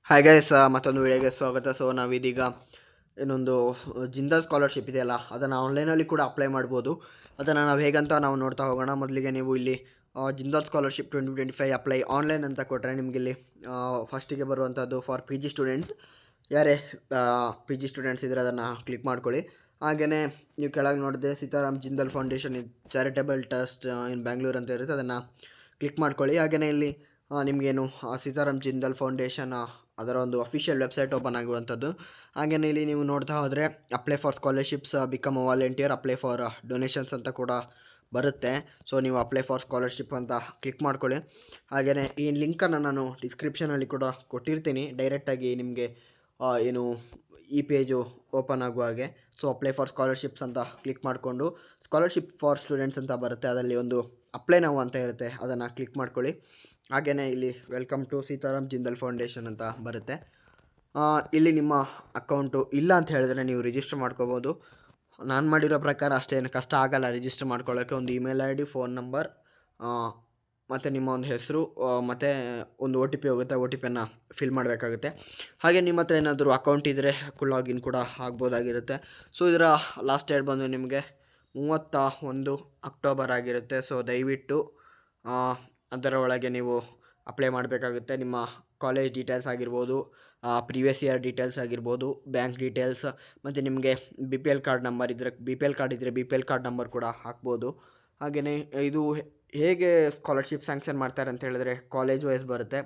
Hi guys, ಮತ್ತೊಂದು ವಿಡಿಯೋಗೆ ಸ್ವಾಗತ. ಸೊ ನಾವಿದೀಗ ಇನ್ನೊಂದು ಜಿಂದಾಲ್ ಸ್ಕಾಲರ್ಶಿಪ್ ಇದೆಯಲ್ಲ, ಅದನ್ನು ಆನ್ಲೈನಲ್ಲಿ ಕೂಡ ಅಪ್ಲೈ ಮಾಡ್ಬೋದು. ಅದನ್ನು ನಾವು ಹೇಗಂತ ನಾವು ನೋಡ್ತಾ ಹೋಗೋಣ. ಮೊದಲಿಗೆ ನೀವು ಇಲ್ಲಿ ಜಿಂದಾಲ್ ಸ್ಕಾಲರ್ಶಿಪ್ 2025 ಅಪ್ಲೈ ಆನ್ಲೈನ್ ಅಂತ ಕೊಟ್ಟರೆ ನಿಮಗೆ ಇಲ್ಲಿ ಫಸ್ಟಿಗೆ ಬರುವಂಥದ್ದು ಫಾರ್ ಪಿ ಜಿ ಸ್ಟೂಡೆಂಟ್ಸ್. ಯಾರೇ ಪಿ ಜಿ ಸ್ಟೂಡೆಂಟ್ಸ್ ಇದ್ದರೆ ಅದನ್ನು ಕ್ಲಿಕ್ ಮಾಡ್ಕೊಳ್ಳಿ. ಹಾಗೆಯೇ ನೀವು ಕೆಳಗೆ ನೋಡಿದೆ Sitaram Jindal foundation charitable trust in Bangalore ಅಂತ ಇರುತ್ತೆ, ಅದನ್ನು ಕ್ಲಿಕ್ ಮಾಡ್ಕೊಳ್ಳಿ. ಹಾಗೆಯೇ ಇಲ್ಲಿ ನಿಮಗೇನು ಸೀತಾರಾಮ್ ಜಿಂದಾಲ್ ಫೌಂಡೇಶನ್ ಅದರ ಒಂದು ಅಫಿಷಿಯಲ್ ವೆಬ್ಸೈಟ್ ಓಪನ್ ಆಗುವಂಥದ್ದು. ಹಾಗೆಯೇ ಇಲ್ಲಿ ನೀವು ನೋಡ್ತಾ ಹೋದರೆ apply for scholarships, become a volunteer, apply for donations ಅಂತ ಕೂಡ ಬರುತ್ತೆ. ಸೊ ನೀವು ಅಪ್ಲೈ ಫಾರ್ ಸ್ಕಾಲರ್ಶಿಪ್ ಅಂತ ಕ್ಲಿಕ್ ಮಾಡ್ಕೊಳ್ಳಿ. ಹಾಗೆಯೇ ಈ ಲಿಂಕನ್ನು ನಾನು ಡಿಸ್ಕ್ರಿಪ್ಷನಲ್ಲಿ ಕೂಡ ಕೊಟ್ಟಿರ್ತೀನಿ, ಡೈರೆಕ್ಟಾಗಿ ನಿಮಗೆ ಏನು ಈ ಪೇಜು ಓಪನ್ ಆಗುವ ಹಾಗೆ. ಸೊ ಅಪ್ಲೈ ಫಾರ್ ಸ್ಕಾಲರ್ಶಿಪ್ಸ್ ಅಂತ ಕ್ಲಿಕ್ ಮಾಡಿಕೊಂಡು ಸ್ಕಾಲರ್ಶಿಪ್ ಫಾರ್ ಸ್ಟೂಡೆಂಟ್ಸ್ ಅಂತ ಬರುತ್ತೆ, ಅದರಲ್ಲಿ ಒಂದು ಅಪ್ಲೈ ನಾವು ಅಂತ ಇರುತ್ತೆ, ಅದನ್ನು ಕ್ಲಿಕ್ ಮಾಡ್ಕೊಳ್ಳಿ. ಹಾಗೆಯೇ ಇಲ್ಲಿ welcome to Sitaram Jindal foundation ಅಂತ ಬರುತ್ತೆ. ಇಲ್ಲಿ ನಿಮ್ಮ ಅಕೌಂಟು ಇಲ್ಲ ಅಂತ ಹೇಳಿದ್ರೆ ನೀವು ರಿಜಿಸ್ಟರ್ ಮಾಡ್ಕೋಬೋದು. ನಾನು ಮಾಡಿರೋ ಪ್ರಕಾರ ಅಷ್ಟೇನು ಕಷ್ಟ ಆಗಲ್ಲ ರಿಜಿಸ್ಟರ್ ಮಾಡ್ಕೊಳ್ಳೋಕ್ಕೆ. ಒಂದು email I D, phone number ಮತ್ತು ನಿಮ್ಮ ಒಂದು ಹೆಸರು ಮತ್ತು ಒಂದು OTP ಹೋಗುತ್ತೆ, OTPಯನ್ನು ಫಿಲ್ ಮಾಡಬೇಕಾಗುತ್ತೆ. ಹಾಗೆ ನಿಮ್ಮ ಹತ್ರ ಏನಾದರೂ ಅಕೌಂಟ್ ಇದ್ದರೆ ಲಾಗಿನ್ ಕೂಡ ಆಗ್ಬೋದಾಗಿರುತ್ತೆ. ಸೊ ಇದರ ಲಾಸ್ಟ್ ಡೇಟ್ ಬಂದು ನಿಮಗೆ 31 ಅಕ್ಟೋಬರ್ ಆಗಿರುತ್ತೆ. ಸೊ ದಯವಿಟ್ಟು ಅದರ ಒಳಗೆ ನೀವು ಅಪ್ಲೈ ಮಾಡಬೇಕಾಗುತ್ತೆ. ನಿಮ್ಮ ಕಾಲೇಜ್ ಡೀಟೇಲ್ಸ್ ಆಗಿರ್ಬೋದು, ಪ್ರೀವಿಯಸ್ ಇಯರ್ ಡೀಟೇಲ್ಸ್ ಆಗಿರ್ಬೋದು, ಬ್ಯಾಂಕ್ ಡೀಟೇಲ್ಸ್, ಮತ್ತು ನಿಮಗೆ BPL ಕಾರ್ಡ್ ನಂಬರ್ ಇದ್ದರೆ BPL ಕಾರ್ಡ್ ಇದ್ದರೆ BPL ಕಾರ್ಡ್ ನಂಬರ್ ಕೂಡ ಹಾಕ್ಬೋದು. ಹಾಗೆಯೇ ಇದು ಹೇಗೆ ಸ್ಕಾಲರ್ಶಿಪ್ ಸ್ಯಾಂಕ್ಷನ್ ಮಾಡ್ತಾರೆ ಅಂತ ಹೇಳಿದ್ರೆ ಕಾಲೇಜ್ ವೈಸ್ ಬರುತ್ತೆ.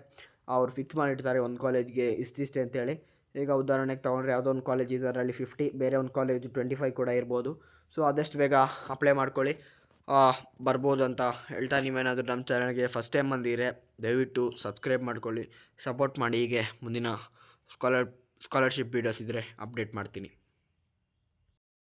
ಅವ್ರು ಫಿಕ್ಸ್ ಮಾಡಿರ್ತಾರೆ ಒಂದು ಕಾಲೇಜ್ಗೆ ಇಷ್ಟಿಷ್ಟೇ ಅಂತೇಳಿ. ಈಗ ಉದಾಹರಣೆಗೆ ತೊಗೊಂಡ್ರೆ ಯಾವುದೋ ಒಂದು ಕಾಲೇಜ್ ಇದರಲ್ಲಿ 50, ಬೇರೆ ಒಂದು ಕಾಲೇಜು 25 ಕೂಡ ಇರ್ಬೋದು. ಸೊ ಆದಷ್ಟು ಬೇಗ ಅಪ್ಲೈ ಮಾಡ್ಕೊಳ್ಳಿ, ಬರ್ಬೋದು ಅಂತ ಹೇಳ್ತಾ, ನೀವೇನಾದರೂ ನಮ್ಮ ಚಾನಲ್ಗೆ ಫಸ್ಟ್ ಟೈಮ್ ಬಂದಿದ್ರೆ ದಯವಿಟ್ಟು ಸಬ್ಸ್ಕ್ರೈಬ್ ಮಾಡ್ಕೊಳ್ಳಿ, ಸಪೋರ್ಟ್ ಮಾಡಿ. ಹೀಗೆ ಮುಂದಿನ ಸ್ಕಾಲರ್ಶಿಪ್ ವೀಡಿಯೋಸ್ ಇದ್ದರೆ ಅಪ್ಡೇಟ್ ಮಾಡ್ತೀನಿ.